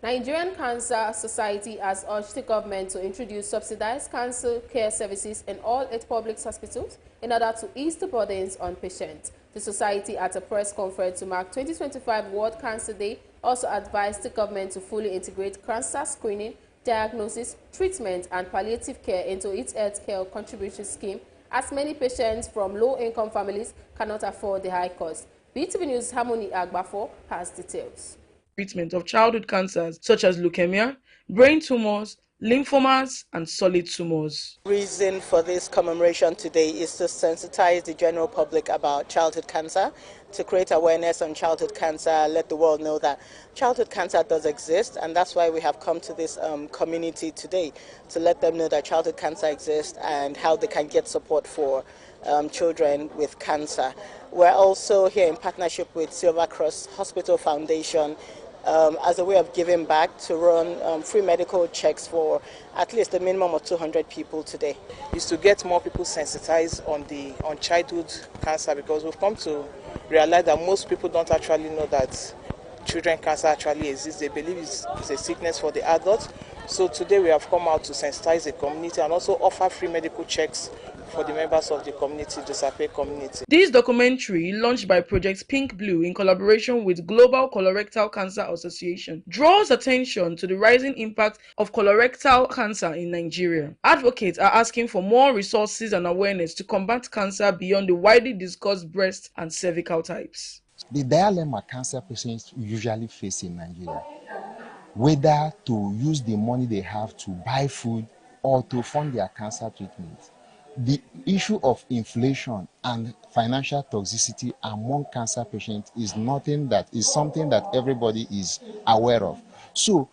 Nigerian Cancer Society has urged the government to introduce subsidized cancer care services in all its public hospitals in order to ease the burdens on patients. The society, at a press conference to mark 2025 World Cancer Day, also advised the government to fully integrate cancer screening, diagnosis, treatment, and palliative care into its healthcare contribution scheme, as many patients from low-income families cannot afford the high cost. BeeTv News' Harmony Agbafo has details. Treatment of childhood cancers such as leukemia, brain tumors, lymphomas, and solid tumors. Reason for this commemoration today is to sensitize the general public about childhood cancer, to create awareness on childhood cancer, let the world know that childhood cancer does exist, and that's why we have come to this community today, to let them know that childhood cancer exists and how they can get support for children with cancer. We're also here in partnership with Silver Cross Hospital Foundation as a way of giving back to run free medical checks for at least a minimum of 200 people today. Is to get more people sensitized on childhood cancer, because we've come to realize that most people don't actually know that children cancer actually exists. They believe it's a sickness for the adults. So today we have come out to sensitize the community and also offer free medical checks for the members of the community, the Sape community. This documentary, launched by Project Pink Blue in collaboration with Global Colorectal Cancer Association, draws attention to the rising impact of colorectal cancer in Nigeria. Advocates are asking for more resources and awareness to combat cancer beyond the widely discussed breast and cervical types. The dilemma cancer patients usually face in Nigeria, whether to use the money they have to buy food or to fund their cancer treatment. The issue of inflation and financial toxicity among cancer patients is something that everybody is aware of. So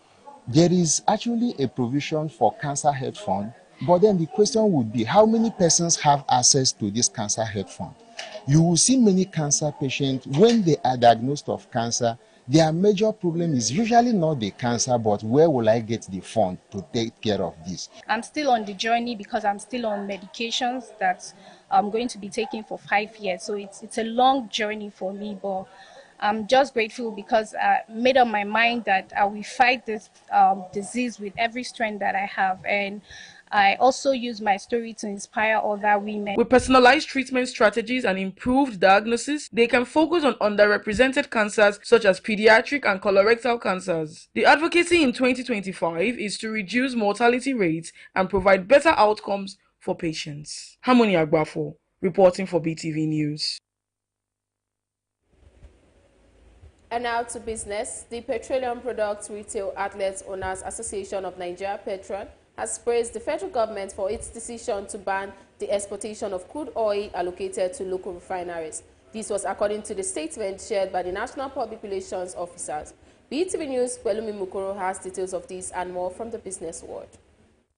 there is actually a provision for cancer health fund, but then the question would be, how many persons have access to this cancer health fund? You will see many cancer patients, when they are diagnosed of cancer, their major problem is usually not the cancer, but where will I get the fund to take care of this? I'm still on the journey because I'm still on medications that I'm going to be taking for 5 years. So it's a long journey for me, but I'm just grateful because I made up my mind that I will fight this disease with every strength that I have. And I also use my story to inspire other women. With personalized treatment strategies and improved diagnosis, they can focus on underrepresented cancers such as pediatric and colorectal cancers. The advocacy in 2025 is to reduce mortality rates and provide better outcomes for patients. Harmony Agbafo, reporting for BeeTv News. And now to business. The Petroleum Products Retail Outlets Owners Association of Nigeria, Petron, has praised the federal government for its decision to ban the exportation of crude oil allocated to local refineries. This was according to the statement shared by the National Public Relations Officers. BeeTv News' Pelumi Mukoro has details of this and more from the business world.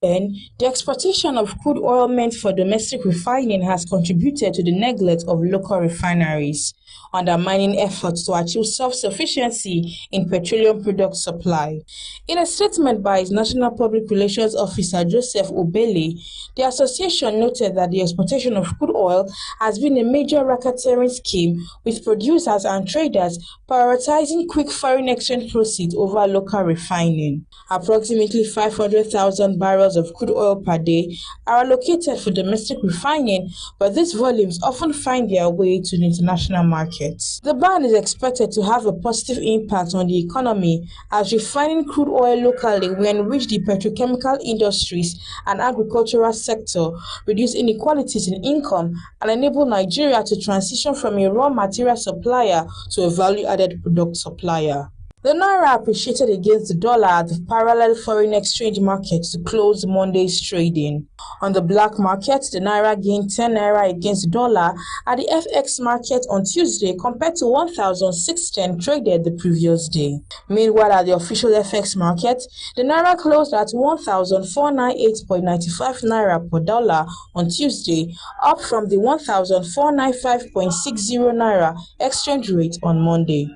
And the exportation of crude oil meant for domestic refining has contributed to the neglect of local refineries, undermining efforts to achieve self-sufficiency in petroleum product supply. In a statement by its National Public Relations Officer Joseph Obele, the association noted that the exportation of crude oil has been a major racketeering scheme, with producers and traders prioritizing quick foreign exchange proceeds over local refining. Approximately 500,000 barrels of crude oil per day are allocated for domestic refining, but these volumes often find their way to the international markets. The ban is expected to have a positive impact on the economy, as refining crude oil locally will enrich the petrochemical industries and agricultural sector, reduce inequalities in income, and enable Nigeria to transition from a raw material supplier to a value-added product supplier. The Naira appreciated against the dollar at the parallel foreign exchange market to close Monday's trading. On the black market, the Naira gained 10 Naira against the dollar at the FX market on Tuesday compared to 1,610 traded the previous day. Meanwhile, at the official FX market, the Naira closed at 1,498.95 Naira per dollar on Tuesday, up from the 1,495.60 Naira exchange rate on Monday.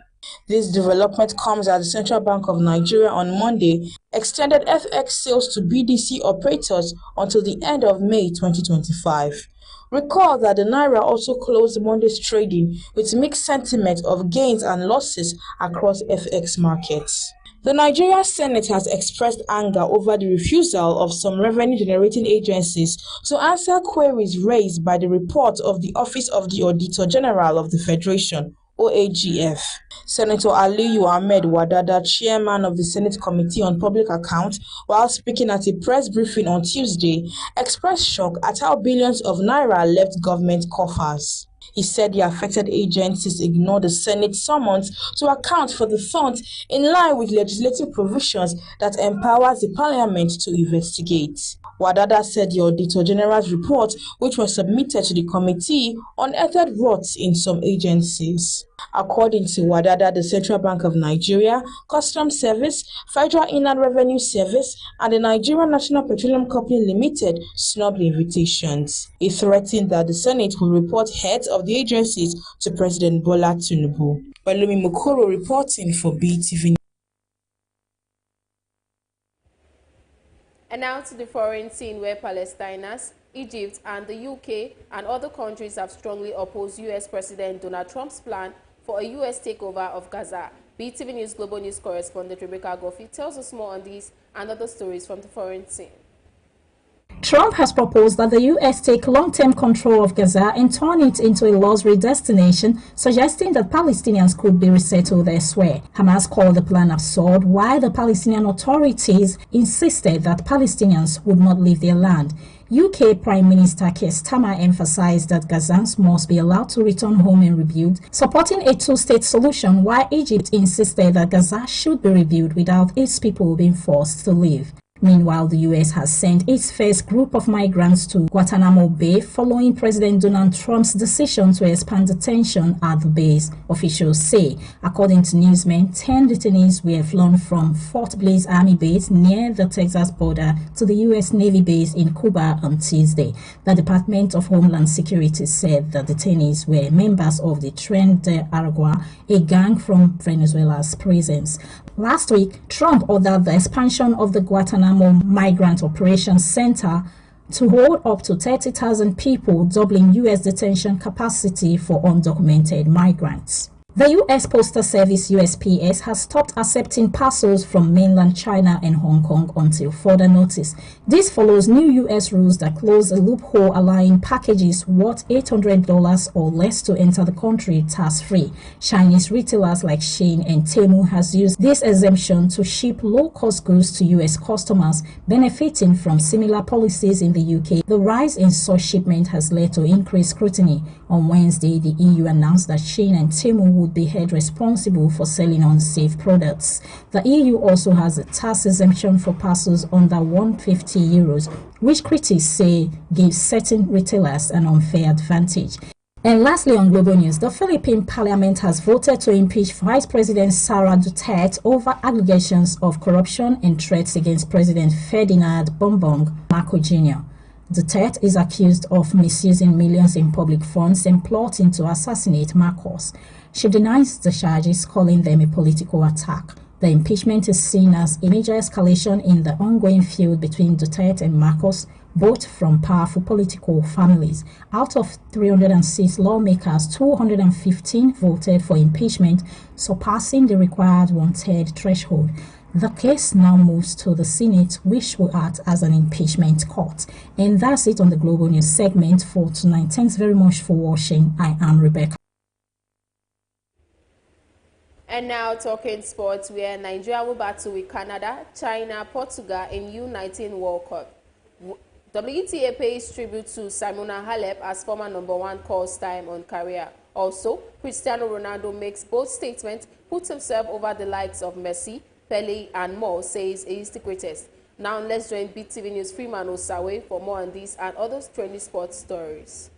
This development comes as the Central Bank of Nigeria on Monday extended FX sales to BDC operators until the end of May 2025. Recall that the Naira also closed Monday's trading with mixed sentiment of gains and losses across FX markets. The Nigerian Senate has expressed anger over the refusal of some revenue-generating agencies to answer queries raised by the report of the Office of the Auditor General of the Federation, OAGF. Senator Aliyu Ahmed Wadada, chairman of the Senate Committee on Public Accounts, while speaking at a press briefing on Tuesday, expressed shock at how billions of naira left government coffers. He said the affected agencies ignored the Senate summons to account for the funds in line with legislative provisions that empowers the parliament to investigate. Wadada said the Auditor General's report, which was submitted to the committee, unearthed rots in some agencies. According to Wadada, the Central Bank of Nigeria, Customs Service, Federal Inland Revenue Service, and the Nigerian National Petroleum Company Limited snubbed the invitations. He threatened that the Senate will report heads of the agencies to President Bola Tinubu. Balumi Mukoro reporting for BeeTv. And now to the foreign scene, where Palestinians, Egypt and the UK and other countries have strongly opposed US President Donald Trump's plan for a US takeover of Gaza. BeeTv News Global News correspondent Rebecca Goffey tells us more on these and other stories from the foreign scene. Trump has proposed that the U.S. take long-term control of Gaza and turn it into a luxury destination, suggesting that Palestinians could be resettled elsewhere. Hamas called the plan absurd, while the Palestinian authorities insisted that Palestinians would not leave their land. UK Prime Minister Keir Starmer emphasized that Gazans must be allowed to return home and rebuild, supporting a two-state solution, while Egypt insisted that Gaza should be rebuilt without its people being forced to leave. Meanwhile, the U.S. has sent its first group of migrants to Guantanamo Bay following President Donald Trump's decision to expand detention at the base, officials say. According to newsmen, 10 detainees were flown from Fort Bliss Army Base near the Texas border to the U.S. Navy base in Cuba on Tuesday. The Department of Homeland Security said the detainees were members of the Tren de Aragua, a gang from Venezuela's prisons. Last week, Trump ordered the expansion of the Guantanamo Migrant Operations Center to hold up to 30,000 people, doubling U.S. detention capacity for undocumented migrants. The U.S. Postal Service USPS has stopped accepting parcels from mainland China and Hong Kong until further notice. This follows new U.S. rules that close a loophole allowing packages worth $800 or less to enter the country tax-free. Chinese retailers like Shein and Temu has used this exemption to ship low-cost goods to U.S. customers, benefiting from similar policies in the U.K. The rise in such shipment has led to increased scrutiny. On Wednesday, the EU announced that Shein and Temu would be held responsible for selling unsafe products. The EU also has a tax exemption for parcels under €150, which critics say gives certain retailers an unfair advantage. And lastly, on Global News, the Philippine Parliament has voted to impeach Vice President Sara Duterte over allegations of corruption and threats against President Ferdinand Bongbong Marcos Jr. Duterte is accused of misusing millions in public funds and plotting to assassinate Marcos. She denies the charges, calling them a political attack. The impeachment is seen as a major escalation in the ongoing feud between Duterte and Marcos, both from powerful political families. Out of 306 lawmakers, 215 voted for impeachment, surpassing the required one-third threshold. The case now moves to the Senate, which will act as an impeachment court. And that's it on the Global News segment for tonight. Thanks very much for watching. I am Rebecca. And now talking sports, where Nigeria will battle with Canada, China, Portugal in U19 World Cup. WTA pays tribute to Simona Halep as former #1 calls time on career. Also, Cristiano Ronaldo makes bold statements, puts himself over the likes of Messi, Pele and more, says he is the greatest. Now let's join BeeTv News Freeman Osawe for more on these and other trending sports stories.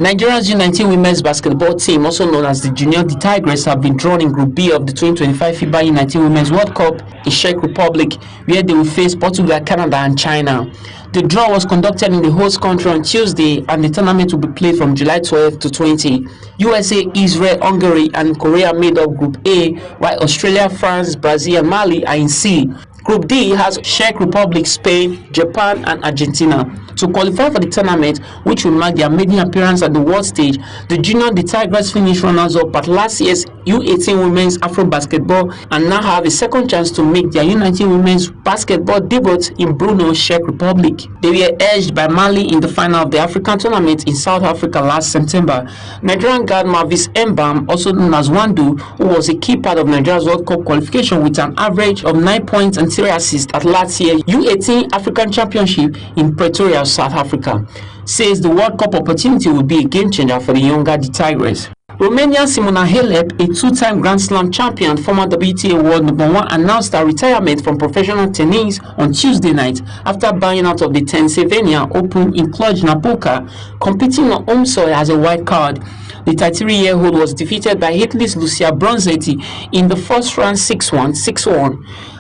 Nigeria's U19 women's basketball team, also known as the Junior the Tigress, have been drawn in Group B of the 2025 FEBUARY U19 Women's World Cup in Czech Republic, where they will face Portugal, Canada and China. The draw was conducted in the host country on Tuesday, and the tournament will be played from July 12 to 20. USA, Israel, Hungary and Korea made up Group A, while Australia, France, Brazil and Mali are in C. Group D has Czech Republic, Spain, Japan and Argentina. To qualify for the tournament, which will mark their maiden appearance at the world stage, the Junior the Tigers finished runners-up at last year's U18 Women's Afro Basketball and now have a second chance to make their U19 Women's Basketball debut in Brno, Czech Republic. They were edged by Mali in the final of the African tournament in South Africa last September. Nigerian guard Mavis Mbam, also known as Wandu, who was a key part of Nigeria's World Cup qualification with an average of 9 points and 3 assists at last year's U18 African Championship in Pretoria, South Africa, says the World Cup opportunity will be a game changer for the younger the Tigress. Romanian Simona Halep, a two-time Grand Slam champion, former WTA world #1, announced her retirement from professional tennis on Tuesday night after bowing out of the Pennsylvania Open in Cluj-Napoca, competing on home soil as a wild card. The 33-year-old was defeated by Italy's Lucia Bronzetti in the first round 6-1, 6-1.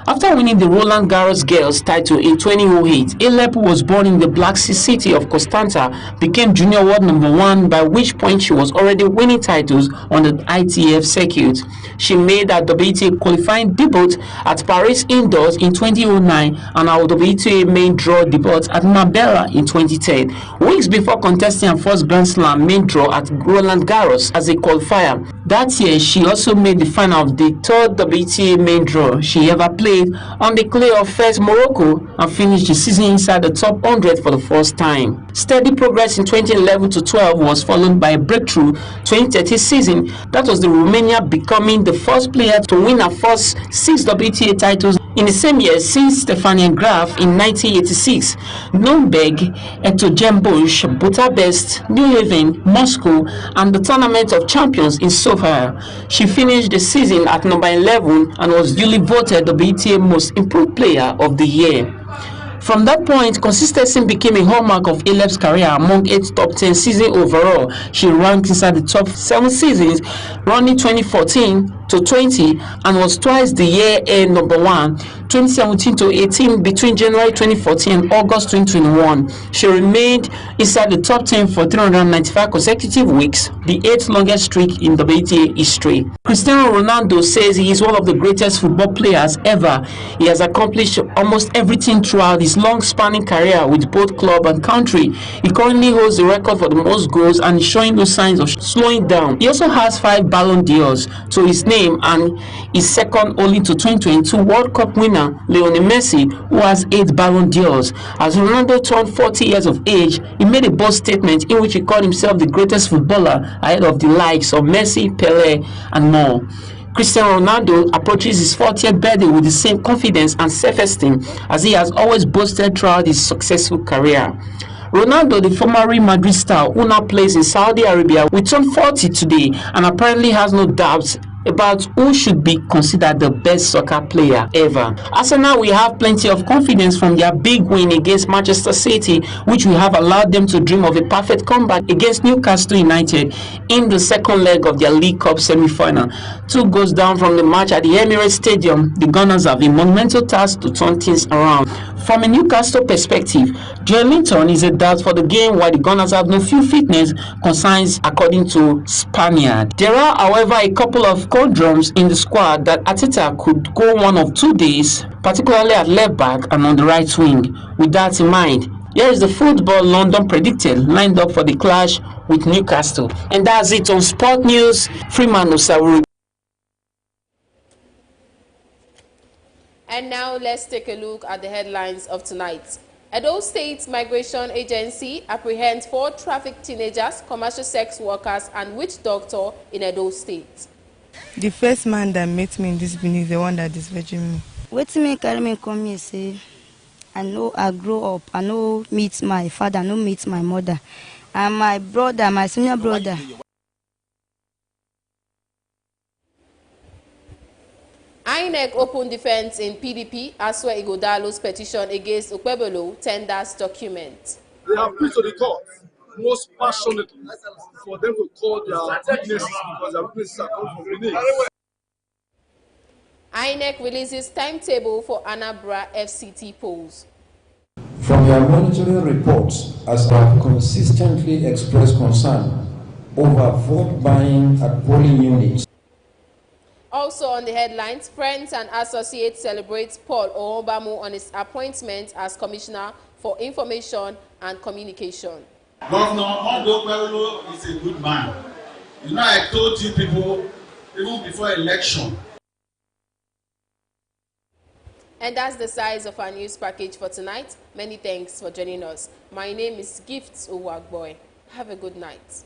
After winning the Roland Garros Girls title in 2008, Halep, who was born in the Black Sea city of Constanta, became junior world #1, by which point she was already winning titles on the ITF circuit. She made her WTA qualifying debut at Paris Indoors in 2009 and her WTA main draw debut at Marbella in 2010, weeks before contesting her first Grand Slam main draw at Roland Garros as a qualifier. That year, she also made the final of the third WTA main draw she ever played on the clay of first Morocco and finished the season inside the top 100 for the first time. Steady progress in 2011 to 12 was followed by a breakthrough 2013 season that was the Romania becoming the first player to win her first 6 WTA titles in the same year since Stefania Graf in 1986. Nürnberg, Ekaterinburg, Budapest, New Haven, Moscow and the Tournament of Champions in Sofia. She finished the season at number 11 and was duly voted the WTA Most Improved Player of the Year. From that point, consistency became a hallmark of Halep's career. Among 8 top 10 seasons overall, she ranked inside the top 7 seasons, running 2014 to 20 and was twice the year-end #1, 2017 to 18 between January 2014 and August 2021. She remained inside the top 10 for 395 consecutive weeks, the 8th longest streak in WTA history. Cristiano Ronaldo says he is one of the greatest football players ever. He has accomplished almost everything throughout his long-spanning career with both club and country. He currently holds the record for the most goals and is showing no signs of slowing down. He also has 5 Ballon d'Ors to his name and is second only to 2022 World Cup winner Lionel Messi, who has 8 Ballon d'Ors. As Ronaldo turned 40 years of age, he made a bold statement in which he called himself the greatest footballer ahead of the likes of Messi, Pele and more. Cristiano Ronaldo approaches his 40th birthday with the same confidence and self-esteem as he has always boasted throughout his successful career. Ronaldo, the former Real Madrid star who now plays in Saudi Arabia, will turn 40 today and apparently has no doubts about who should be considered the best soccer player ever. Arsenal will have plenty of confidence from their big win against Manchester City, which will have allowed them to dream of a perfect comeback against Newcastle United in the second leg of their League Cup semi-final. 2 goals down from the match at the Emirates Stadium, the Gunners have a monumental task to turn things around. From a Newcastle perspective, Joe Linton is a doubt for the game, while the Gunners have no few fitness concerns according to Spaniard. There are, however, a couple of conundrums in the squad that Arteta could go one of 2 days, particularly at left back and on the right wing. With that in mind, here is the Football London predicted lined up for the clash with Newcastle. And that's it on Sport News. Freeman Osawu. And now let's take a look at the headlines of tonight. Edo State Migration Agency apprehends 4 trafficked teenagers, commercial sex workers, and witch doctor in Edo State. The first man that met me in this building is the one that is virgin me. Wetin me carry me come here say, I know I grow up, I know meet my father, I know meet my mother, and my brother, my senior brother. INEC open defense in PDP as well Igodalo's petition against Okpebolo tenders document. They have appealed to the court most passionately for them to call their witnesses because their witnesses are coming from Benin. INEC releases timetable for Anambra FCT polls. From their monitoring reports, as I have consistently expressed concern over vote buying at polling units. Also on the headlines, friends and associates celebrate Paul Owobamu on his appointment as Commissioner for Information and Communication. Governor Okpebolo is a good man. You know, I told you people, even before election. And that's the size of our news package for tonight. Many thanks for joining us. My name is Gifts Owagboy. Have a good night.